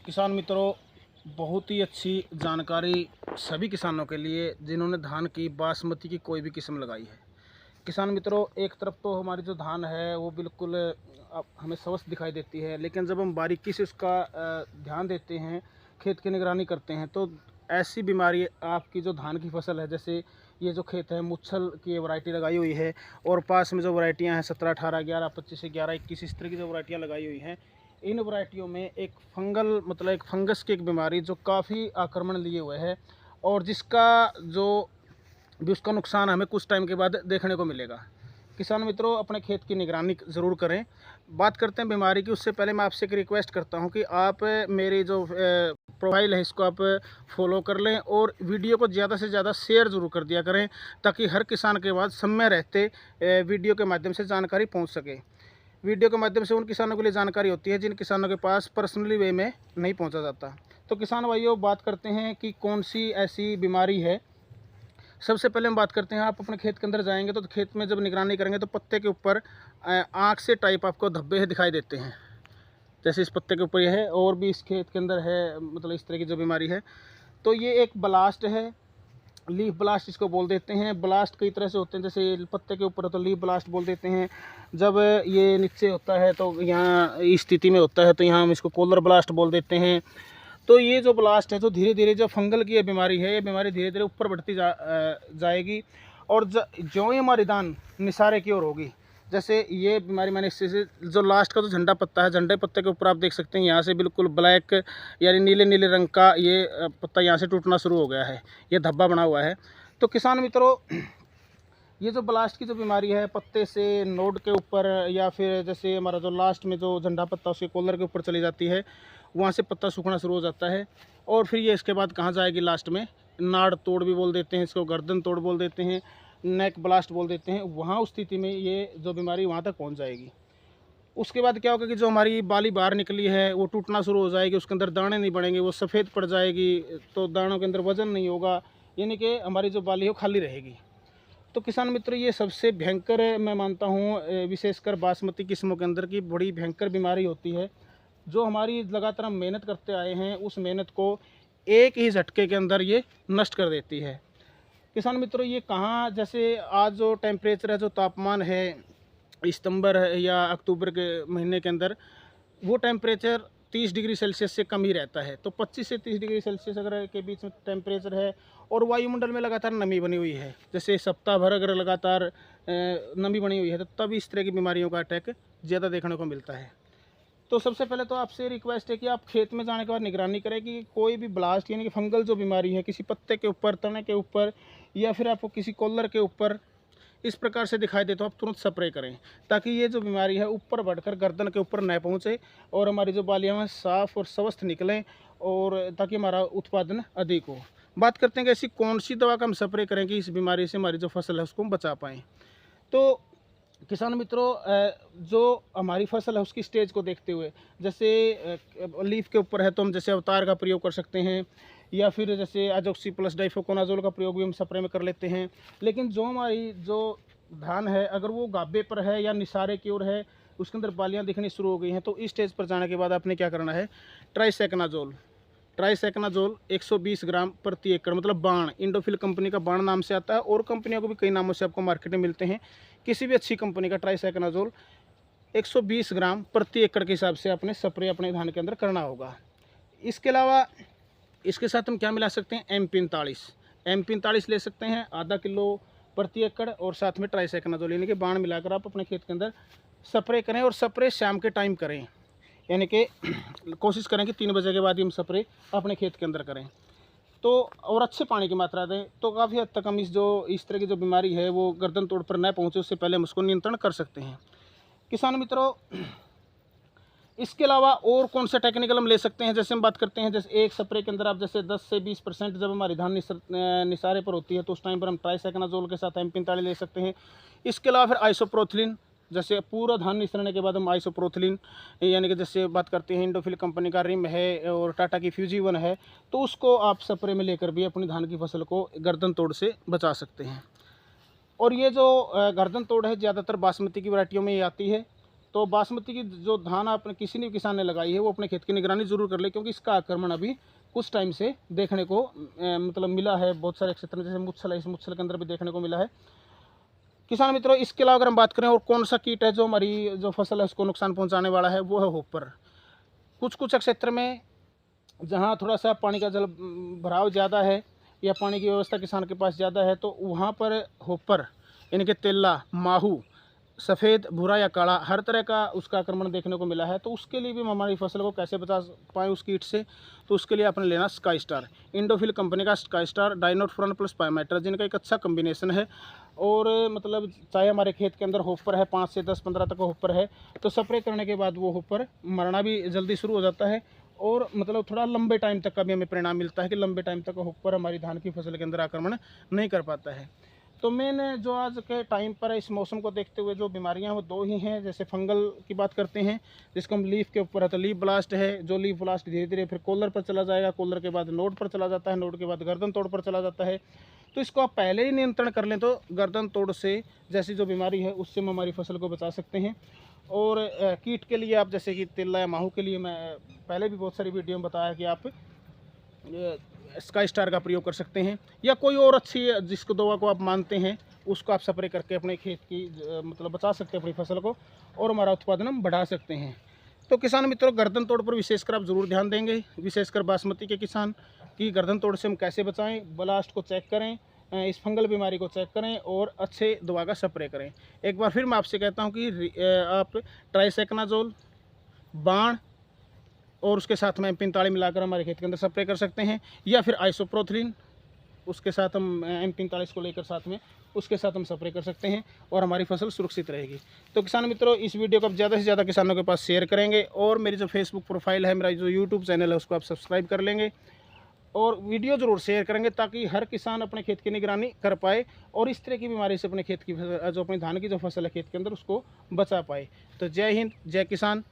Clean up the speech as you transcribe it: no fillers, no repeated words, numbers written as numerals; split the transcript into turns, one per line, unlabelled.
किसान मित्रों, बहुत ही अच्छी जानकारी सभी किसानों के लिए जिन्होंने धान की बासमती की कोई भी किस्म लगाई है। किसान मित्रों, एक तरफ तो हमारी जो धान है वो बिल्कुल हमें स्वस्थ दिखाई देती है, लेकिन जब हम बारीकी से उसका ध्यान देते हैं, खेत की निगरानी करते हैं, तो ऐसी बीमारी आपकी जो धान की फसल है, जैसे ये जो खेत है मुच्छल की वैरायटी लगाई हुई है, और पास में जो वैरायटियां हैं 17, 18, 11, 25, 11, 21 इस तरह की जो वैरायटियां लगाई हुई हैं, इन वैरायटियों में एक फंगल मतलब एक फंगस की एक बीमारी जो काफ़ी आक्रमण लिए हुए है, और जिसका जो भी उसका नुकसान हमें कुछ टाइम के बाद देखने को मिलेगा। किसान मित्रों, अपने खेत की निगरानी ज़रूर करें। बात करते हैं बीमारी की, उससे पहले मैं आपसे एक रिक्वेस्ट करता हूं कि आप मेरी जो प्रोफाइल है इसको आप फॉलो कर लें, और वीडियो को ज़्यादा से ज़्यादा शेयर ज़रूर कर दिया करें, ताकि हर किसान के पास समय रहते वीडियो के माध्यम से जानकारी पहुँच सके। वीडियो के माध्यम से उन किसानों के लिए जानकारी होती है जिन किसानों के पास पर्सनली वे में नहीं पहुंचा जाता। तो किसान भाइयों, बात करते हैं कि कौन सी ऐसी बीमारी है। सबसे पहले हम बात करते हैं, आप अपने खेत के अंदर जाएंगे तो खेत में जब निगरानी करेंगे तो पत्ते के ऊपर आँख से टाइप आपको धब्बे दिखाई देते हैं, जैसे इस पत्ते के ऊपर ये है, और भी इस खेत के अंदर है, मतलब इस तरह की जो बीमारी है। तो ये एक ब्लास्ट है, लीफ ब्लास्ट इसको बोल देते हैं। ब्लास्ट कई तरह से होते हैं, जैसे पत्ते के ऊपर है तो लीफ ब्लास्ट बोल देते हैं। जब ये नीचे होता है तो यहाँ इस स्थिति में होता है तो यहाँ हम इसको कॉलर ब्लास्ट बोल देते हैं। तो ये जो ब्लास्ट है, तो धीरे धीरे जो फंगल की ये बीमारी है, ये बीमारी धीरे धीरे ऊपर बढ़ती जाएगी, और जो ही हमारी धान निसारे की ओर होगी, जैसे ये बीमारी मैंने इससे जो लास्ट का जो झंडा पत्ता है, झंडे पत्ते के ऊपर आप देख सकते हैं यहाँ से बिल्कुल ब्लैक यानी नीले नीले रंग का ये पत्ता यहाँ से टूटना शुरू हो गया है, ये धब्बा बना हुआ है। तो किसान मित्रों, ये जो ब्लास्ट की जो बीमारी है, पत्ते से नोड के ऊपर, या फिर जैसे हमारा जो लास्ट में जो झंडा पत्ता उसके कॉलर के ऊपर चली जाती है, वहाँ से पत्ता सूखना शुरू हो जाता है। और फिर ये इसके बाद कहाँ जाएगी, लास्ट में नाड़ तोड़ भी बोल देते हैं इसको, गर्दन तोड़ बोल देते हैं, नेक ब्लास्ट बोल देते हैं। वहाँ उस स्थिति में ये जो बीमारी वहाँ तक पहुँच जाएगी। उसके बाद क्या होगा कि जो हमारी बाली बाहर निकली है वो टूटना शुरू हो जाएगी, उसके अंदर दाने नहीं बढ़ेंगे, वो सफ़ेद पड़ जाएगी, तो दानों के अंदर वजन नहीं होगा, यानी कि हमारी जो बाली है वो खाली रहेगी। तो किसान मित्र, ये सबसे भयंकर मैं मानता हूँ, विशेषकर बासमती किस्मों के अंदर की बड़ी भयंकर बीमारी होती है, जो हमारी लगातार हम मेहनत करते आए हैं उस मेहनत को एक ही झटके के अंदर ये नष्ट कर देती है। किसान मित्रों, ये कहाँ, जैसे आज जो टेम्परेचर है, जो तापमान है सितंबर या अक्टूबर के महीने के अंदर, वो टेम्परेचर 30 डिग्री सेल्सियस से कम ही रहता है। तो 25 से 30 डिग्री सेल्सियस अगर के बीच में टेम्परेचर है, और वायुमंडल में लगातार नमी बनी हुई है, जैसे सप्ताह भर अगर लगातार नमी बनी हुई है, तो तब इस तरह की बीमारियों का अटैक ज़्यादा देखने को मिलता है। तो सबसे पहले तो आपसे रिक्वेस्ट है कि आप खेत में जाने के बाद निगरानी करें कि कोई भी ब्लास्ट यानी कि फंगल जो बीमारी है किसी पत्ते के ऊपर, तने के ऊपर, या फिर आपको किसी कॉलर के ऊपर इस प्रकार से दिखाई दे तो आप तुरंत स्प्रे करें, ताकि ये जो बीमारी है ऊपर बढ़कर गर्दन के ऊपर न पहुँचे, और हमारी जो बालियाँ हैं साफ़ और स्वस्थ निकलें, और ताकि हमारा उत्पादन अधिक हो। बात करते हैं कि ऐसी कौन सी दवा का हम स्प्रे करें कि इस बीमारी से हमारी जो फसल है उसको हम बचा पाएँ। तो किसान मित्रों, जो हमारी फसल है उसकी स्टेज को देखते हुए, जैसे लीफ के ऊपर है तो हम जैसे अवतार का प्रयोग कर सकते हैं, या फिर जैसे अजोक्सी प्लस डाइफोकोनाजोल का प्रयोग भी हम स्प्रे में कर लेते हैं। लेकिन जो हमारी जो धान है, अगर वो गाभे पर है या निसारे की ओर है, उसके अंदर बालियाँ दिखनी शुरू हो गई हैं, तो इस स्टेज पर जाने के बाद आपने क्या करना है, ट्राइसेकनाजोल 120 ग्राम प्रति एकड़, मतलब बाण, इंडोफिल कंपनी का बाण नाम से आता है, और कंपनियों को भी कई नामों से आपको मार्केट में मिलते हैं। किसी भी अच्छी कंपनी का ट्राइसेकनाजोल 120 ग्राम प्रति एकड़ के हिसाब से अपने स्प्रे अपने धान के अंदर करना होगा। इसके अलावा इसके साथ हम क्या मिला सकते हैं, M45 ले सकते हैं, आधा किलो प्रति एकड़, और साथ में ट्राइसेकनाजोल यानी कि बाण मिलाकर आप अपने खेत के अंदर स्प्रे करें, और स्प्रे शाम के टाइम करें, यानी कि कोशिश करें कि 3 बजे के बाद ही हम स्प्रे अपने खेत के अंदर करें, तो और अच्छे पानी की मात्रा दें, तो काफ़ी हद तक हम इस तरह की जो बीमारी है वो गर्दन तोड़ पर न पहुँचे, उससे पहले हम उसको नियंत्रण कर सकते हैं। किसान मित्रों, इसके अलावा और कौन सा टेक्निकल हम ले सकते हैं, जैसे हम बात करते हैं, जैसे एक स्प्रे के अंदर आप जैसे 10 से 20% जब हमारी धान निसारे पर होती है तो उस टाइम पर हम ट्राइसेकनाजोल के साथ M45 ले सकते हैं। इसके अलावा फिर आइसोप्रोथिलीन, जैसे पूरा धान निसरने के बाद हम आइसोप्रोथिलीन, यानी कि जैसे बात करते हैं इंडोफिल कंपनी का रिम है और टाटा की फ्यूजी 1 है, तो उसको आप स्प्रे में लेकर भी अपनी धान की फसल को गर्दन तोड़ से बचा सकते हैं। और ये जो गर्दन तोड़ है ज़्यादातर बासमती की वैरायटियों में ये आती है, तो बासमती की जो धान आपने किसी ने किसान ने लगाई है वो अपने खेत की निगरानी ज़रूर कर ले, क्योंकि इसका आक्रमण अभी कुछ टाइम से देखने को मतलब मिला है बहुत सारे क्षेत्र में, जैसे मुच्छल है, इस मुच्छल के अंदर भी देखने को मिला है। किसान मित्रों, इसके अलावा अगर हम बात करें और कौन सा कीट है जो हमारी जो फसल है उसको नुकसान पहुंचाने वाला है, वो है होपर। कुछ कुछ क्षेत्र में जहां थोड़ा सा पानी का जल भराव ज़्यादा है या पानी की व्यवस्था किसान के पास ज़्यादा है, तो वहाँ पर होपर यानी कि तेला, माहू, सफ़ेद, भूरा या काला, हर तरह का उसका आक्रमण देखने को मिला है। तो उसके लिए भी हम हमारी फसल को कैसे बचा पाएँ उस कीट से, तो उसके लिए आपने लेना स्काई स्टार, इंडोफिल कंपनी का स्काई स्टार, डाइनोफुरॉन प्लस पायमेटर, जिनका एक अच्छा कम्बिनेशन है। और मतलब चाहे हमारे खेत के अंदर होपर है, 5 से 10, 15 तक होपर है, तो स्प्रे करने के बाद वो होपर मरना भी जल्दी शुरू हो जाता है। और मतलब थोड़ा लंबे टाइम तक का भी हमें परिणाम मिलता है कि लंबे टाइम तक होपर हमारी धान की फसल के अंदर आक्रमण नहीं कर पाता है। तो मैंने जो आज के टाइम पर इस मौसम को देखते हुए जो बीमारियां वो दो ही हैं। जैसे फंगल की बात करते हैं, जिसको हम लीफ के ऊपर है, तो लीफ ब्लास्ट है, जो लीफ ब्लास्ट धीरे धीरे फिर कॉलर पर चला जाएगा, कॉलर के बाद नोड पर चला जाता है, नोड के बाद गर्दन तोड़ पर चला जाता है। तो इसको आप पहले ही नियंत्रण कर लें तो गर्दन तोड़ से जैसी जो बीमारी है उससे हम हमारी फसल को बचा सकते हैं। और कीट के लिए आप जैसे कि तिल्ला या माहू के लिए मैं पहले भी बहुत सारी वीडियो में बताया कि आप स्काई स्टार का प्रयोग कर सकते हैं, या कोई और अच्छी जिसको दवा को आप मानते हैं उसको आप स्प्रे करके अपने खेत की मतलब बचा सकते हैं अपनी फसल को, और हमारा उत्पादन हम बढ़ा सकते हैं। तो किसान मित्रों, गर्दन तोड़ पर विशेषकर आप ज़रूर ध्यान देंगे, विशेषकर बासमती के किसान की गर्दन तोड़ से हम कैसे बचाएं। ब्लास्ट को चेक करें, इस फंगल बीमारी को चेक करें और अच्छे दवा का स्प्रे करें। एक बार फिर मैं आपसे कहता हूं कि आप ट्राइसेकनाजोल, बाण और उसके साथ में M45 मिलाकर हमारे खेत के अंदर स्प्रे कर सकते हैं, या फिर आइसोप्रोथिलीन उसके साथ हम M45 को लेकर साथ में उसके साथ हम स्प्रे कर सकते हैं और हमारी फसल सुरक्षित रहेगी। तो किसान मित्रों, इस वीडियो को आप ज़्यादा से ज़्यादा किसानों के पास शेयर करेंगे, और मेरी जो फेसबुक प्रोफाइल है, मेरा जो यूट्यूब चैनल है, उसको आप सब्सक्राइब कर लेंगे और वीडियो ज़रूर शेयर करेंगे, ताकि हर किसान अपने खेत की निगरानी कर पाए और इस तरह की बीमारी से अपने खेत की जो अपनी धान की जो फसल है खेत के अंदर उसको बचा पाए। तो जय हिंद, जय किसान।